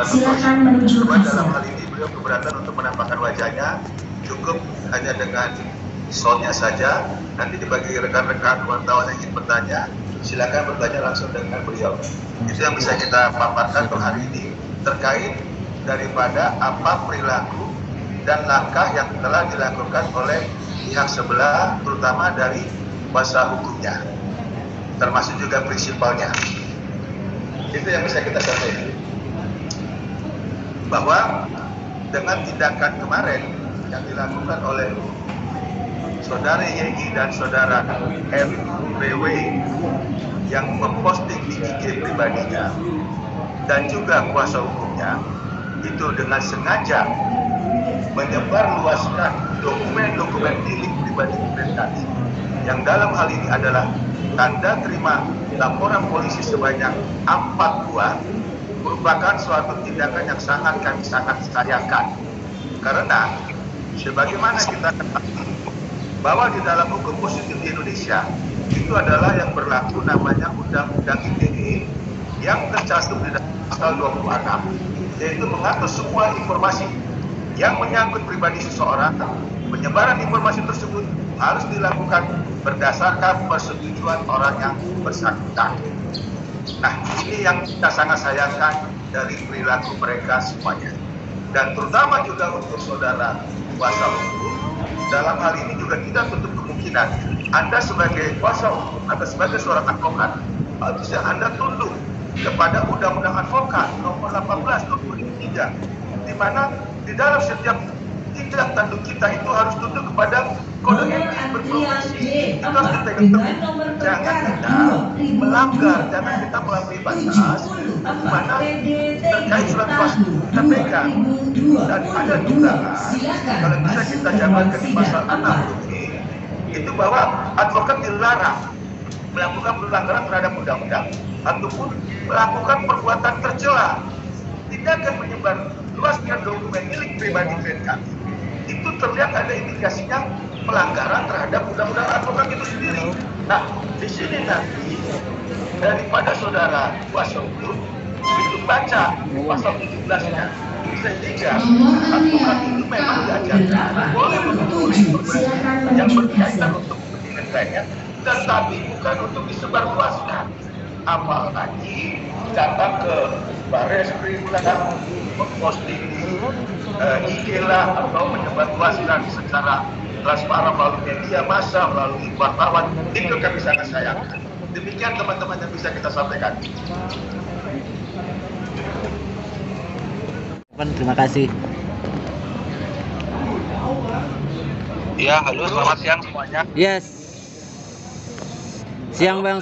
Silakan menuju Kedua, dalam kasir. hal ini beliau keberatan untuk menampakkan wajahnya, cukup hanya dengan soundnya saja. Nanti dibagi rekan-rekan wartawan yang ingin bertanya, silakan bertanya langsung dengan beliau. Itu yang bisa kita paparkan untuk hari ini terkait daripada apa perilaku dan langkah yang telah dilakukan oleh pihak sebelah, terutama dari kuasa hukumnya, termasuk juga prinsipalnya. Itu yang bisa kita sampaikan. Bahwa dengan tindakan kemarin yang dilakukan oleh saudara YI dan saudara MBW yang memposting di IG pribadinya dan juga kuasa hukumnya itu dengan sengaja menyebarluaskan dokumen-dokumen milik pribadi kami yang dalam hal ini adalah tanda terima laporan polisi sebanyak 4 buah merupakan suatu tindakan yang kami sangat sayangkan, karena sebagaimana kita ketahui bahwa di dalam hukum positif di Indonesia itu adalah yang berlaku namanya Undang-Undang ITE yang tercantum di dalam pasal 26, yaitu mengatur semua informasi yang menyangkut pribadi seseorang. Penyebaran informasi tersebut harus dilakukan berdasarkan persetujuan orang yang bersangkutan. Nah, ini yang kita sangat sayangkan dari perilaku mereka semuanya. Dan terutama juga untuk saudara kuasa hukum, dalam hal ini juga tidak tutup kemungkinan Anda sebagai kuasa hukum atau sebagai seorang advokat bisa Anda tunduk kepada Undang-Undang Advokat nomor 18 tahun 2003, di mana di dalam setiap tindak tanduk kita itu harus tunduk kepada kode etik berprofesi. Itu harus kita ingat, jangan kita melanggar, jangan kita melampaui batas di mana terkait surat kuasa kita pegang. Dan ada juga kalau bisa kita jabarkan di pasal 6 itu bahwa advokat dilarang melakukan pelanggaran terhadap undang-undang ataupun melakukan perbuatan tercela. Tindakan menyebar luaskan dokumen milik pribadi klien kami itu terlihat ada indikasinya pelanggaran terhadap undang-undang advokat itu sendiri. Nah, di sini nanti daripada saudara kuasa hukum itu baca pasal 17-nya, sehingga advokat itu memang diajarkan boleh menulis yang berkaitan untuk kepentingan kliennya, tetapi bukan untuk disebarluaskan. Apalagi datang ke Barreskrim lah, memposting di IG lah, atau menyebarluaskan secara transparan melalui media massa, melalui wartawan. Itu kami sangat sayangkan. Demikian teman-teman yang bisa kita sampaikan. Terima kasih. Ya, halo, selamat siang semuanya. Yes. Siang bang,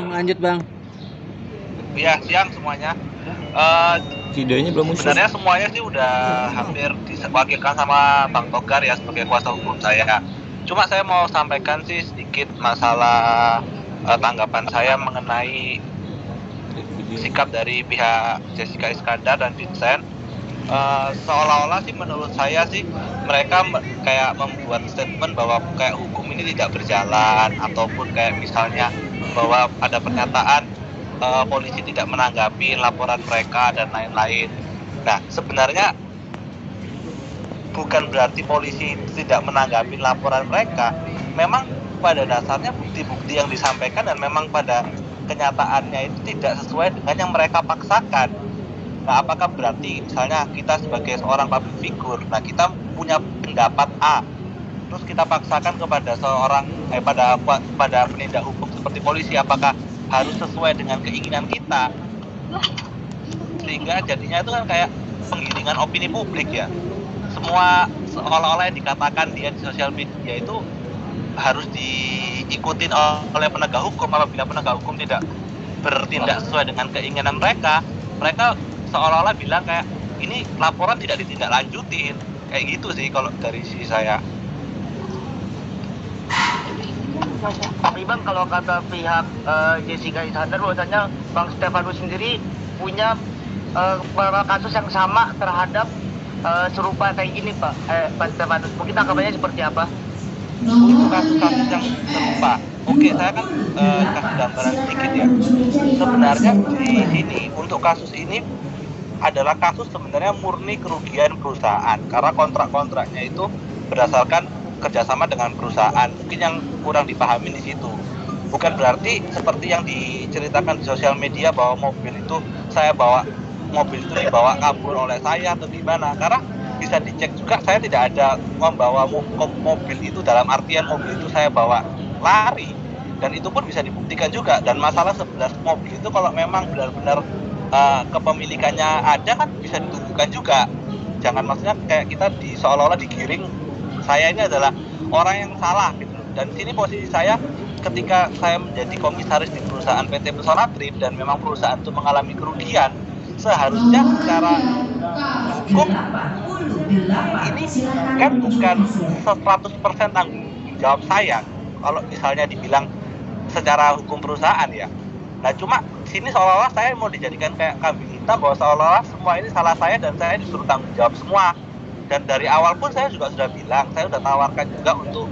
lanjut bang. Ya, siang semuanya. Videonya belum muncul. Sebenarnya semuanya sih udah hampir diwakilkan sama Bang Togar ya sebagai kuasa hukum saya. Cuma saya mau sampaikan sih sedikit masalah tanggapan saya mengenai sikap dari pihak Jessica Iskandar dan Vincent. Seolah-olah sih menurut saya sih mereka kayak membuat statement bahwa kayak hukum ini tidak berjalan, ataupun kayak misalnya bahwa ada pernyataan polisi tidak menanggapi laporan mereka dan lain-lain. Nah, sebenarnya bukan berarti polisi tidak menanggapi laporan mereka. Memang pada dasarnya bukti-bukti yang disampaikan dan memang pada kenyataannya itu tidak sesuai dengan yang mereka paksakan. Nah, apakah berarti misalnya kita sebagai seorang public figure, nah kita punya pendapat A, terus kita paksakan kepada seorang pada penindak hukum seperti polisi, apakah harus sesuai dengan keinginan kita? Sehingga jadinya itu kan kayak penggiringan opini publik ya. Semua seolah-olah yang dikatakan dia di sosial media itu harus diikutin oleh penegak hukum. Apabila penegak hukum tidak bertindak sesuai dengan keinginan mereka seolah-olah bilang kayak ini laporan tidak ditindaklanjutin. Kayak gitu sih kalau dari sisi saya. Tapi Bang, kalau kata pihak Jessica Iskandar bahwasanya Bang Stefanus sendiri punya kasus yang sama terhadap serupa kayak gini Pak Stefanus. Mungkin tanggapannya seperti apa? Untuk kasus-kasus yang serupa, oke, saya kan kasih gambaran sedikit ya. Sebenarnya di sini untuk kasus ini adalah kasus sebenarnya murni kerugian perusahaan karena kontrak-kontraknya itu berdasarkan kerjasama dengan perusahaan. Mungkin yang kurang dipahami di situ. Bukan berarti seperti yang diceritakan di sosial media bahwa mobil itu dibawa kabur oleh saya atau gimana. Karena bisa dicek juga saya tidak ada membawa mobil itu dalam artian mobil itu saya bawa lari. Dan itu pun bisa dibuktikan juga. Dan masalah 11 mobil itu kalau memang benar-benar kepemilikannya ada kan bisa ditunjukkan juga. Jangan maksudnya kayak kita seolah-olah digiring saya ini adalah orang yang salah gitu. Dan sini posisi saya ketika saya menjadi komisaris di perusahaan PT Pesona Trip dan memang perusahaan itu mengalami kerugian, seharusnya secara hukum ini kan bukan 100% tanggung jawab saya kalau misalnya dibilang secara hukum perusahaan ya. Nah cuma sini seolah-olah saya mau dijadikan kayak kambing hitam bahwa seolah-olah semua ini salah saya dan saya disuruh tanggung jawab semua. Dan dari awal pun saya juga sudah bilang, saya sudah tawarkan juga untuk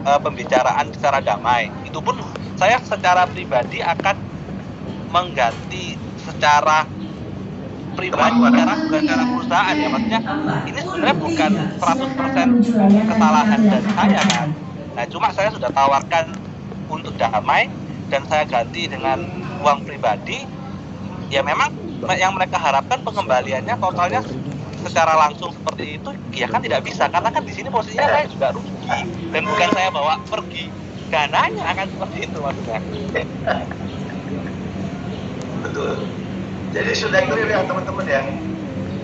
pembicaraan secara damai. Itu pun saya secara pribadi akan mengganti secara pribadi, bukan secara perusahaan ya. Maksudnya ini sebenarnya bukan 100% kesalahan dari saya kan. Nah cuma saya sudah tawarkan untuk damai dan saya ganti dengan uang pribadi. Ya memang yang mereka harapkan pengembaliannya totalnya secara langsung seperti itu ya kan tidak bisa, karena kan di sini posisinya saya juga rugi dan bukan saya bawa pergi dananya akan seperti itu maksudnya. Betul. Jadi sudah clear ya teman-teman ya.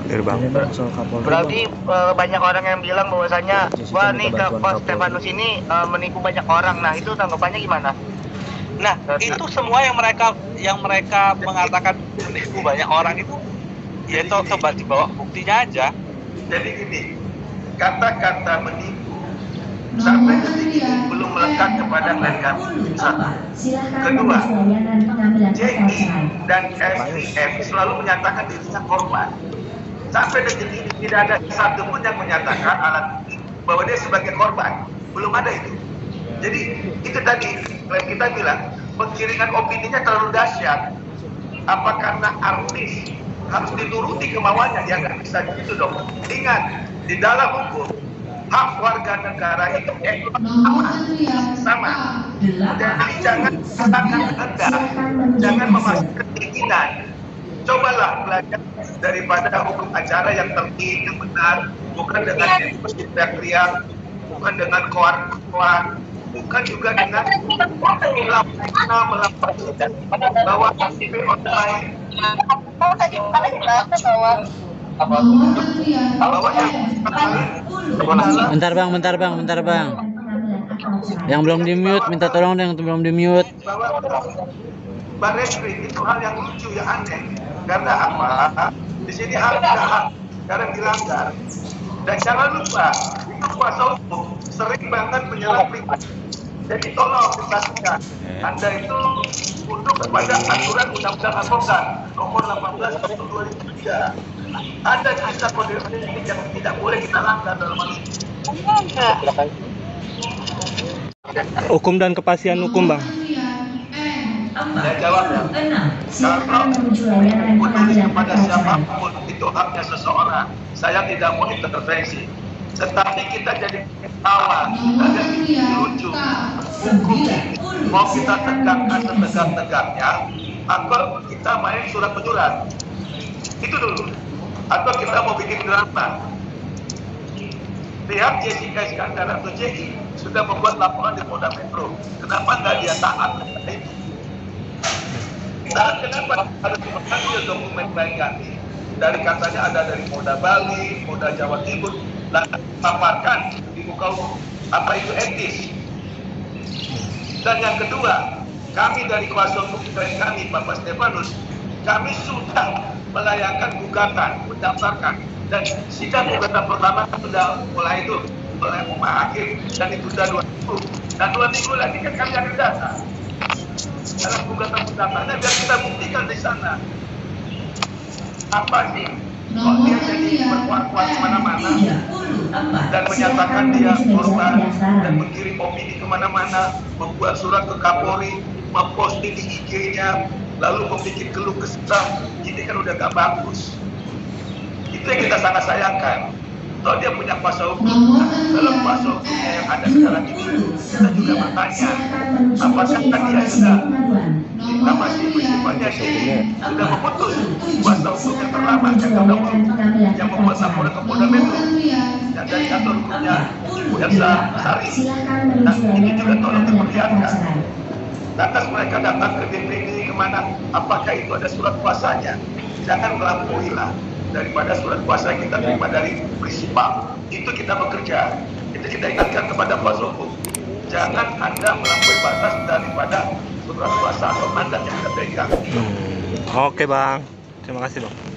Clear banget soal Kapolri. Berarti banyak orang yang bilang bahwasanya wah nih Pak Stefanus ini menipu banyak orang. Nah itu tanggapannya gimana? Nah itu semua yang mereka mengatakan menipu banyak orang itu ya coba dibawa buktinya aja. Jadi gini, kata-kata menipu sampai detik ini belum melekat kepada mereka. Satu. Kedua, JI dan SIF selalu menyatakan dirinya korban. Sampai detik ini tidak ada satu pun yang menyatakan alat bukti bahwa dia sebagai korban. Belum ada itu. Jadi itu tadi klien kita bilang penggiringan opininya terlalu dahsyat. Apa karena artis harus dituruti kemauannya? Ya nggak bisa gitu dong. Ingat, di dalam hukum hak warga negara itu sama. Jadi jangan jangan memasukkan keinginan. Cobalah belajar daripada hukum acara yang tertib, yang benar, bukan dengan teriak-teriak, bukan dengan koar-koar, bukan juga dengan melaporkan bahwa KTP online Bentar bang. Yang belum di mute minta tolong yang belum di mute. Barreskrim itu hal yang lucu, yang aneh. Karena apa? Di sini hak sekarang dilanggar. Dan jangan lupa, itu kuasa hukum sering banget menyerang pribadi. Jadi tolong dipastikan Anda itu tunduk kepada aturan Undang-Undang Advokat nomor 18 tahun 2003. Ada kisah kode etik yang tidak boleh kita langgar dalam hal ini. Hukum dan kepastian hukum, Bang. Saya jawab ya. Kalau menulis kepada siapapun itu haknya seseorang, saya tidak mau intervensi. Tetapi kita jadi ketawa, kita jadi lucu. Hukum mau kita tegakkan setegak-tegaknya, atau kita main surat menyurat. Itu dulu. Atau kita mau bikin drama. Pihak Jessica Iskandar atau JI sudah membuat laporan di Polda Metro. Kenapa nggak dia taat? Nah, kenapa harus mengambil dokumen lain ganti? Dari katanya ada dari Polda Bali, Polda Jawa Timur, dan paparkan di muka umum. Apa itu etis? Dan yang kedua, kami dari kuasa hukum klien kami, Bapak Stefanus, kami sudah melayangkan gugatan, mendaftarkan, dan sidang gugatan pertama sudah mulai itu oleh hakim dan ditunda 2 minggu. Dan 2 minggu lagi kan kami akan datang dalam gugatan pertamanya biar kita buktikan di sana apa sih kok dia jadi berkuat-kuat kemana-mana dan menyatakan dia korban dan mengirim opini kemana-mana, membuat surat ke Kapolri, memposting di IG-nya, lalu membuat keluh kesah. Ini kan udah gak bagus. Itu yang kita sangat sayangkan. Kalau dia punya kuasa hukum, dalam kuasa hukumnya yang ada sekarang ini, kita juga bertanya, apakah dia sudah kita masih bersifatnya sudah memutus kuasa hukum yang terlama yang membuat laporan ke Polda Metro dan dari kantor hukumnya Jaksa Sari. Nah, ini juga tolong diperlihatkan. Lantas mereka datang ke DPD kemana? Apakah itu ada surat kuasanya? Jangan melampauilah daripada surat kuasa yang kita terima dari prinsipal. Itu kita bekerja. Itu kita ingatkan kepada kuasa hukum. Jangan Anda melampaui batas daripada surat kuasa atau mandat yang kita pegang. Oke bang, terima kasih bang.